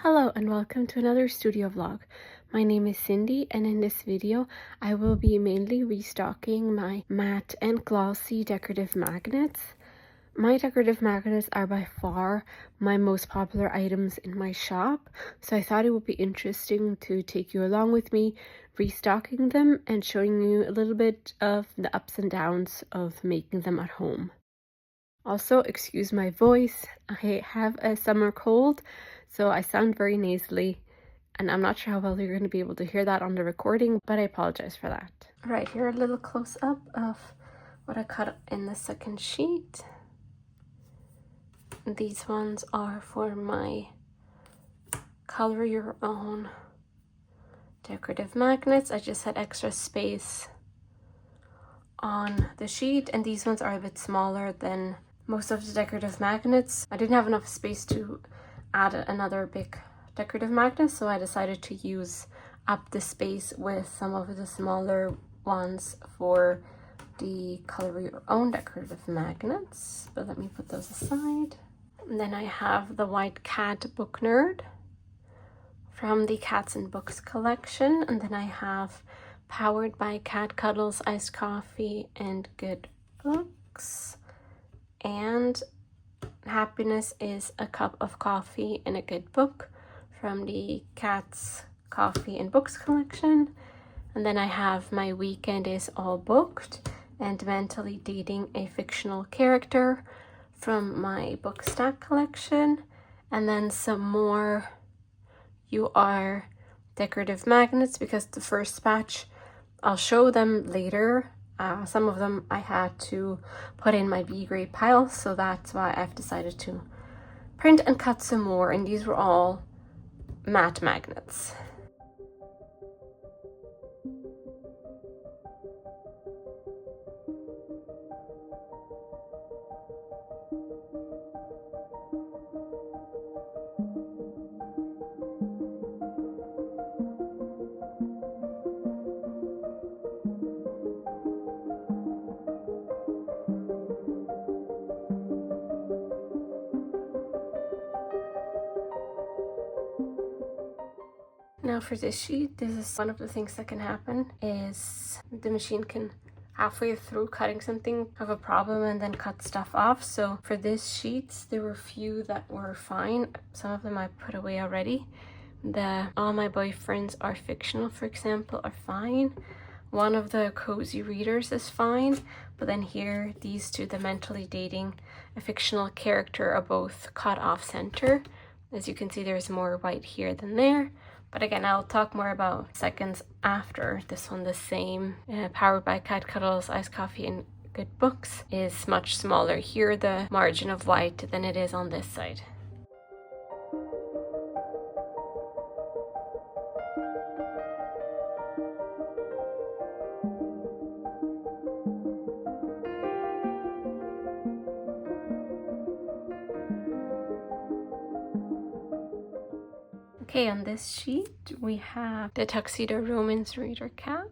Hello and welcome to another studio vlog. My name is Cindy and in this video I will be mainly restocking my matte and glossy decorative magnets. My decorative magnets are by far my most popular items in my shop, so I thought it would be interesting to take you along with me restocking them and showing you a little bit of the ups and downs of making them at home. Also, excuse my voice, I have a summer cold, so I sound very nasally, and I'm not sure how well you're going to be able to hear that on the recording, but I apologize for that. All right, here a little close-up of what I cut in the second sheet. These ones are for my color your own decorative magnets. I just had extra space on the sheet, and these ones are a bit smaller than most of the decorative magnets. I didn't have enough space to add another big decorative magnet, so I decided to use up the space with some of the smaller ones for the color your own decorative magnets. But let me put those aside. And then I have the White Cat Book Nerd from the Cats and Books collection, and then I have Powered by Cat Cuddles, Iced Coffee, and Good Books, and Happiness is a Cup of Coffee and a Good Book from the Cats, Coffee, and Books collection. And then I have My Weekend is All Booked and Mentally Dating a Fictional Character from my book stack collection, and then some more You Are decorative magnets, because the first batch I'll show them later. Some of them I had to put in my B grade pile, so that's why I've decided to print and cut some more, and these were all matte magnets. Now for this sheet, this is one of the things that can happen, is the machine can halfway through cutting something have a problem and then cut stuff off. So for this sheet, there were a few that were fine. Some of them I put away already. The All My Boyfriends Are Fictional, for example, are fine. One of the Cozy Readers is fine, but then here, these two, the Mentally Dating a Fictional Character, are both cut off center. As you can see, there's more white here than there. But again, I'll talk more about seconds after. This one, the same, Powered by Cat Cuddles, Iced Coffee, and Good Books, is much smaller. Here, the margin of white than it is on this side. Okay, on this sheet we have the Tuxedo Romance Reader Cat,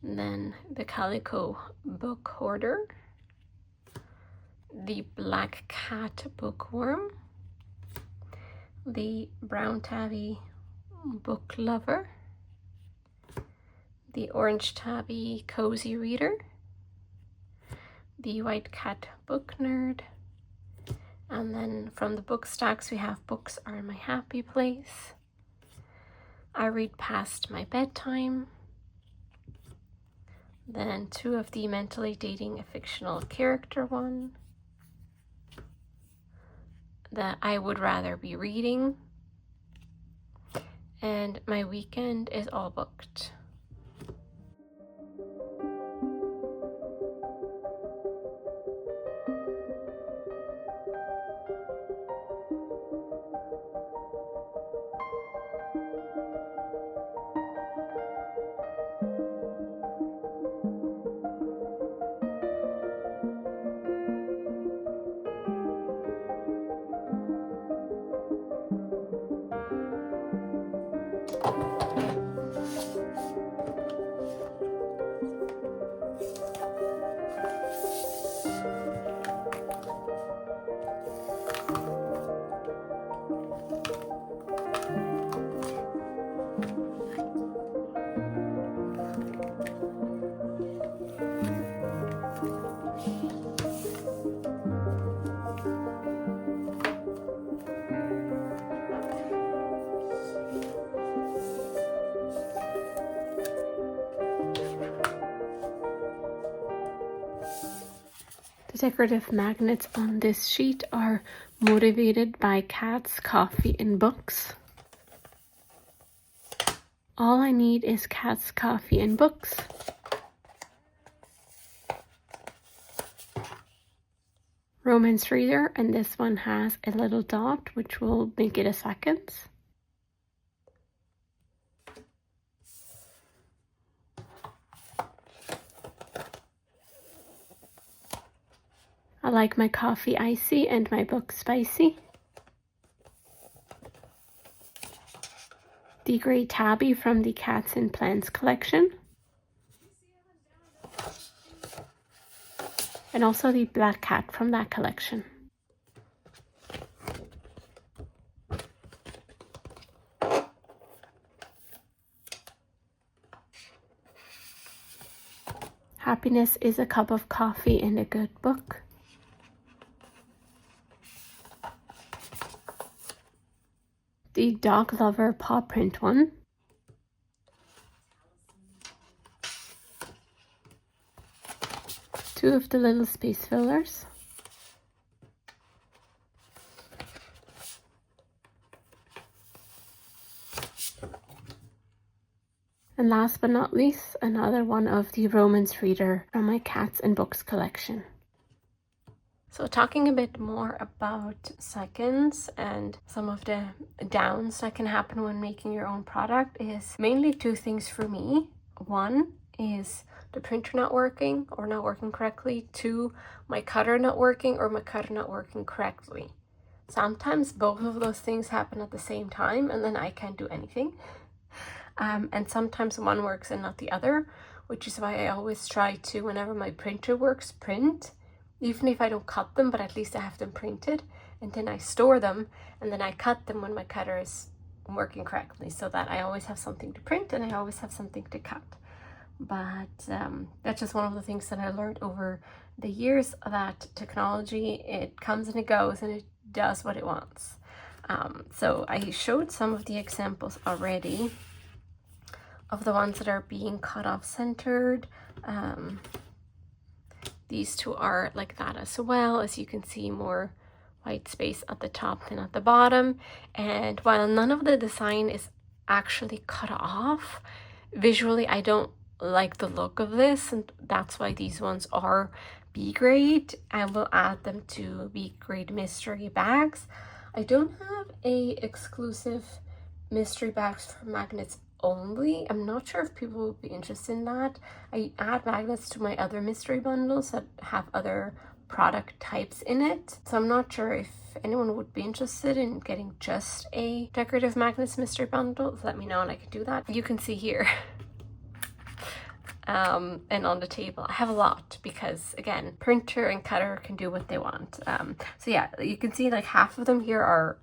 then the Calico Book Hoarder, the Black Cat Bookworm, the Brown Tabby Book Lover, the Orange Tabby Cozy Reader, the White Cat Book Nerd, and then from the book stacks we have Books Are My Happy Place, I Read Past My Bedtime, then two of the Mentally Dating a Fictional Character one, the I Would Rather Be Reading, and My Weekend is All Booked. The decorative magnets on this sheet are motivated by cats, coffee, and books. All I need is cats, coffee, and books. Romance reader, and this one has a little dot which will make it a seconds. I like my coffee icy and my book spicy. The grey tabby from the Cats and Plants collection. And also the black cat from that collection. Happiness is a cup of coffee and a good book. The dog lover paw print one. Two of the little space fillers. And last but not least, another one of the romance reader from my Cats and Books collection. So talking a bit more about seconds and some of the downs that can happen when making your own product is mainly two things for me. One is the printer not working or not working correctly. Two, my cutter not working or my cutter not working correctly. Sometimes both of those things happen at the same time and then I can't do anything. And sometimes one works and not the other, which is why I always try to, whenever my printer works, print. Even if I don't cut them, but at least I have them printed, and then I store them, and then I cut them when my cutter is working correctly, so that I always have something to print and I always have something to cut. But that's just one of the things that I learned over the years, that technology, it comes and it goes and it does what it wants. So I showed some of the examples already of the ones that are being cut off centered. These two are like that as well. As you can see, more white space at the top than at the bottom. And while none of the design is actually cut off, visually I don't like the look of this, and that's why these ones are B grade. I will add them to B grade mystery bags. I don't have a exclusive mystery bags for magnets only. I'm not sure if people would be interested in that. I add magnets to my other mystery bundles that have other product types in it, so I'm not sure if anyone would be interested in getting just a decorative magnets mystery bundle. Let me know and I can do that. You can see here and on the table I have a lot, because again, printer and cutter can do what they want. So yeah, you can see like half of them here are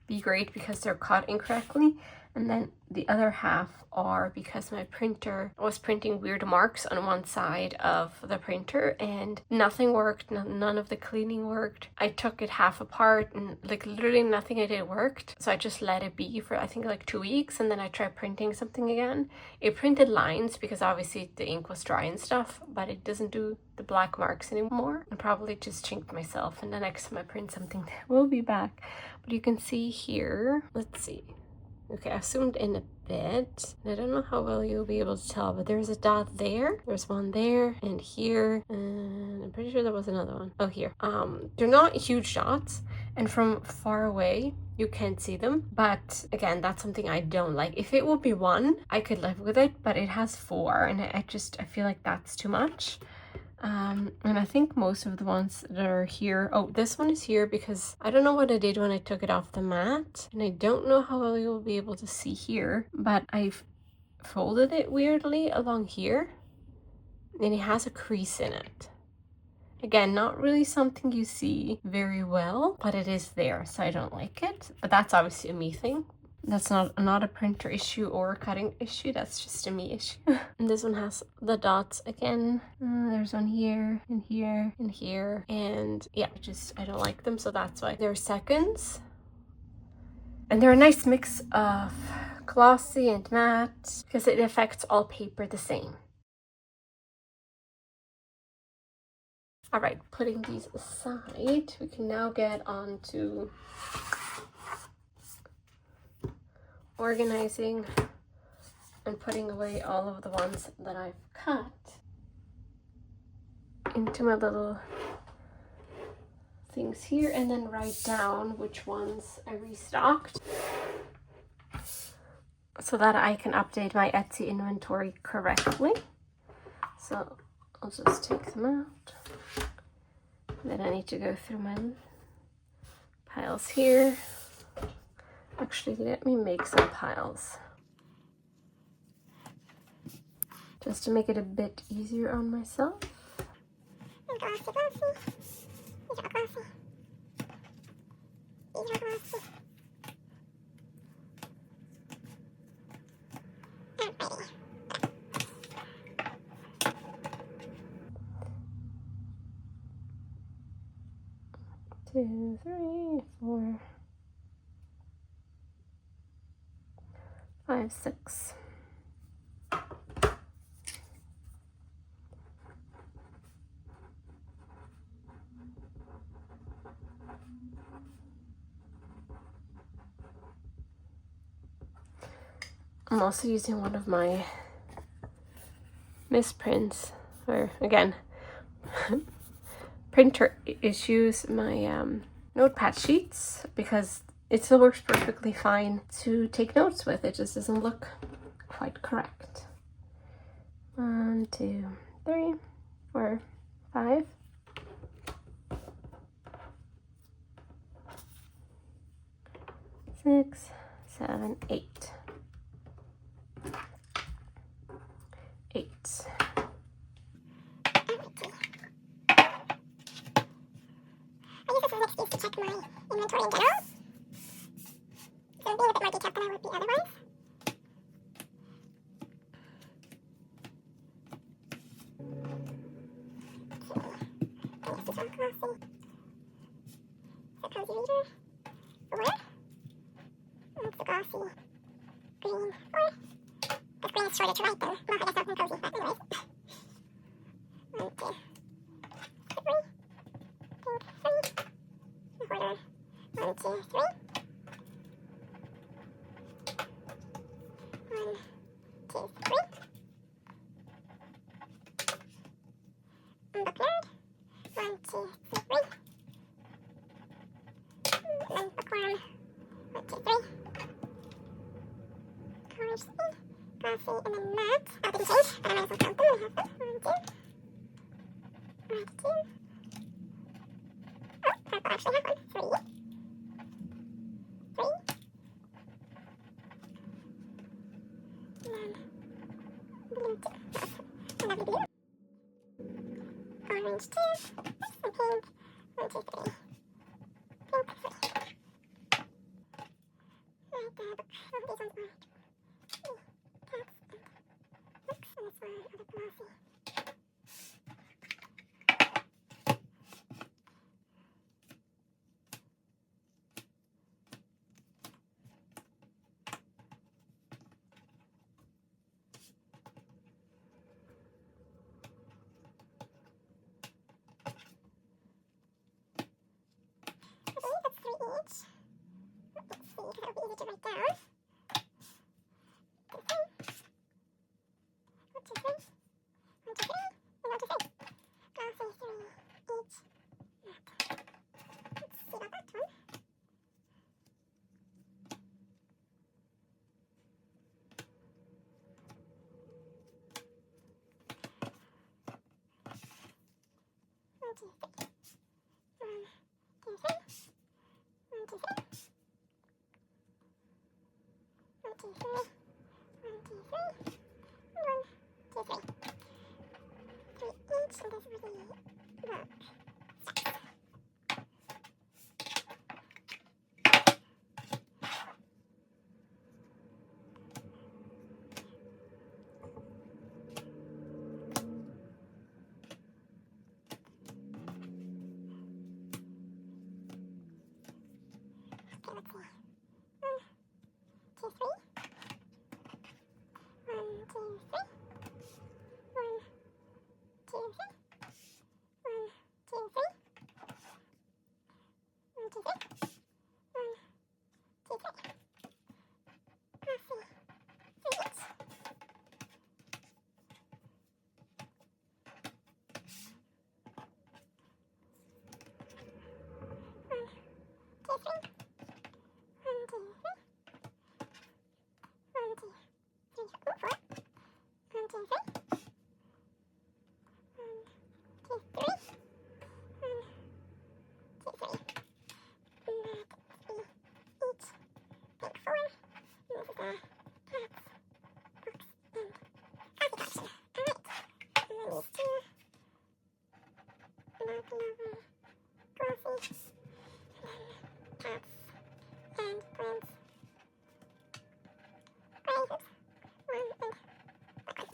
B grade because they're cut incorrectly, and then the other half are because my printer was printing weird marks on one side of the printer and nothing worked. None of the cleaning worked. I took it half apart and like literally nothing I did worked. So I just let it be for I think like 2 weeks, and then I tried printing something again. It printed lines because obviously the ink was dry and stuff, but it doesn't do the black marks anymore. I probably just chinked myself, and the next time I print something that will be back. But you can see here, let's see. Okay, I've zoomed in a bit. I don't know how well you'll be able to tell, but there's a dot there. There's one there and here, and I'm pretty sure there was another one. Oh, here. They're not huge dots, and from far away you can't see them. But again, that's something I don't like. If it would be one, I could live with it, but it has 4, and I feel like that's too much. And I think most of the ones that are here, oh, this one is here because I don't know what I did when I took it off the mat, and I don't know how well you'll be able to see here, but I've folded it weirdly along here and it has a crease in it. Again, not really something you see very well, but it is there, so I don't like it. But that's obviously a me thing. That's not a printer issue or a cutting issue, that's just a me issue. And this one has the dots again. There's one here and here and here, and yeah, I don't like them, so that's why they're seconds. And they're a nice mix of glossy and matte because it affects all paper the same. All right, putting these aside, we can now get on to organizing and putting away all of the ones that I've cut into my little things here, and then write down which ones I restocked so that I can update my Etsy inventory correctly. So I'll just take them out. Then I need to go through my piles here. Actually, let me make some piles just to make it a bit easier on myself. Glossy, glossy. These are glossy. These are glossy. Alrighty. 2, 3, 4, 5, 6. I'm also using one of my misprints, or again, printer issues, my notepad sheets, because it still works perfectly fine to take notes with. It just doesn't look quite correct. 1, 2, 3, 4, 5. 6, 7, 8. 8. I use this as an excuse to check my inventory in general. So I'm being a bit more detailed than I would be otherwise. Okay, this is all glossy. So cozy reader. Or it's the glossy green. Or the green is shorter to write then. Well, I guess that's not cozy, but anyways. 1, 2, 3. Pink, 3. Order 1, 2, 3. 1, 2, 3. Book nerd. 1, 2, 3. And then bookworm. 1, 2, 3. College city. Glossy, and then matte. Oh, didn't change, but I might as well count them. I have them. 1, 2. 1, 2. Oh, purple actually have 1. 3. 3. And then blue 2. That's a lovely blue. Orange 2. And pink. 1, 2, 3. Pink 3. Right there, book. Oh, these ones are cats and books, and this one are the glossy. I believe that's 3 each. Let's see, because it'll be easy to write down. 2, 3. 1, 2, 3. 1, 2, 3. And 1, 2, 3. Glossy 3 each. Matte. Let's see about that one. One, two, three. 1, 2, 3. 1, 2, 3. 1, 2, 3. 1, 2, 3. 1, 2, 3. 3 each, and this will be book 6.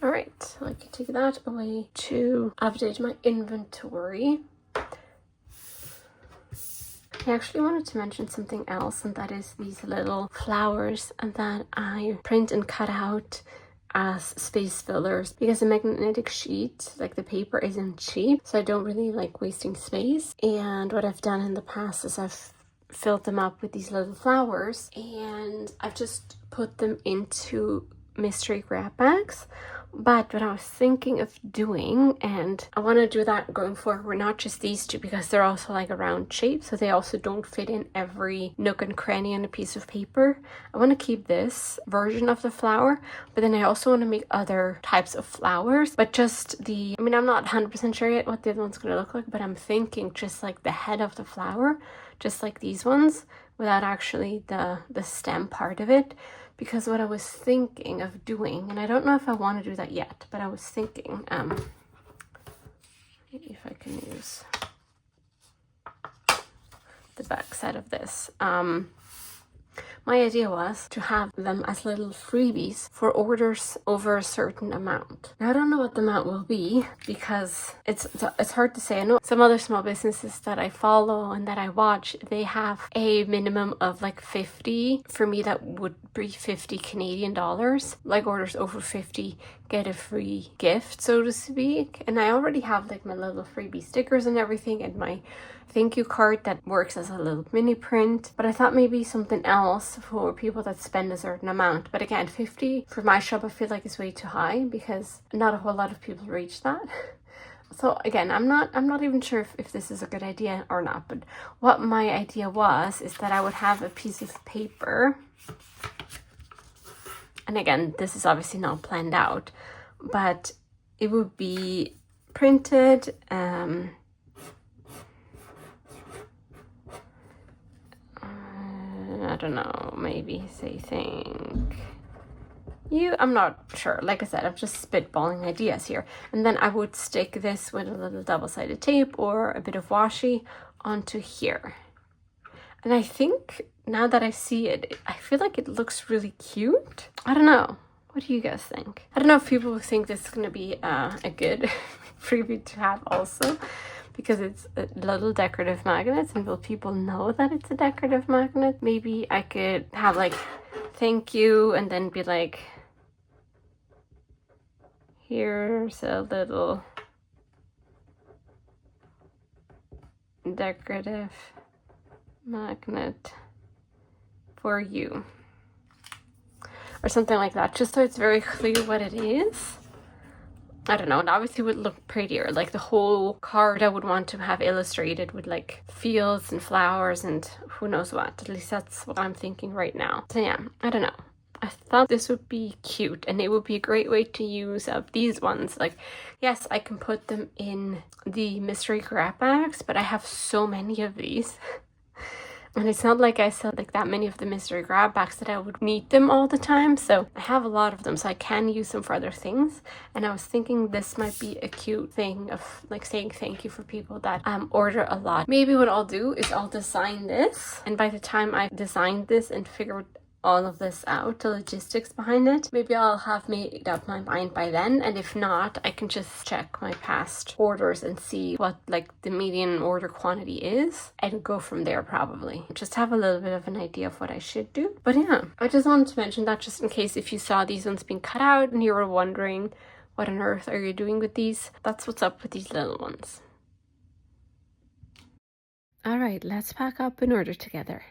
All right, I can take that away to update my inventory. I actually wanted to mention something else, and that is these little flowers that I print and cut out as space fillers, because the magnetic sheet, like the paper, isn't cheap, so I don't really like wasting space. And what I've done in the past is I've filled them up with these little flowers, and I've just put them into mystery grab bags. But what I was thinking of doing, and I want to do that going forward, not just these two, because they're also like a round shape, so they also don't fit in every nook and cranny on a piece of paper. I want to keep this version of the flower, but then I also want to make other types of flowers, but just I mean, I'm not 100% sure yet what the other one's going to look like, but I'm thinking just like the head of the flower, just like these ones, without actually the stem part of it. Because what I was thinking of doing, and I don't know if I want to do that yet, but I was thinking, if I can use the back side of this, my idea was to have them as little freebies for orders over a certain amount. Now, I don't know what the amount will be, because it's hard to say. I know some other small businesses that I follow and that I watch, they have a minimum of like 50. For me, that would be 50 Canadian dollars. Like orders over 50 get a free gift, so to speak. And I already have like my little freebie stickers and everything, and my thank you card that works as a little mini print. But I thought maybe something else for people that spend a certain amount. But again, 50 for my shop I feel like is way too high, because not a whole lot of people reach that. So again, I'm not even sure if this is a good idea or not. But what my idea was is that I would have a piece of paper, and again, this is obviously not planned out, but it would be printed I don't know, maybe say thank you. I'm not sure. Like I said, I'm just spitballing ideas here. And then I would stick this with a little double-sided tape or a bit of washi onto here. And I think now that I see it, I feel like it looks really cute. I don't know. What do you guys think? I don't know if people will think this is going to be a good freebie to have also, because it's a little decorative magnets, and will people know that it's a decorative magnet? Maybe I could have like thank you, and then be like, here's a little decorative magnet for you, or something like that, just so it's very clear what it is. I don't know, and obviously it would look prettier. Like the whole card I would want to have illustrated with like fields and flowers and who knows what. At least that's what I'm thinking right now. So yeah, I don't know. I thought this would be cute, and it would be a great way to use up these ones. Like, yes, I can put them in the mystery grab bags, but I have so many of these. And it's not like I sell like that many of the mystery grab bags that I would need them all the time. So I have a lot of them, so I can use them for other things. And I was thinking this might be a cute thing of like saying thank you for people that order a lot. Maybe what I'll do is I'll design this, and by the time I've designed this and figured all of this out, the logistics behind it, maybe I'll have made up my mind by then. And if not, I can just check my past orders and see what like the median order quantity is and go from there. Probably just have a little bit of an idea of what I should do. But yeah, I just wanted to mention that just in case if you saw these ones being cut out and you were wondering what on earth are you doing with these, that's what's up with these little ones. All right, let's pack up in order together.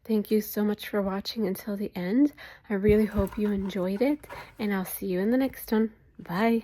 Thank you so much for watching until the end. I really hope you enjoyed it, and I'll see you in the next one. Bye.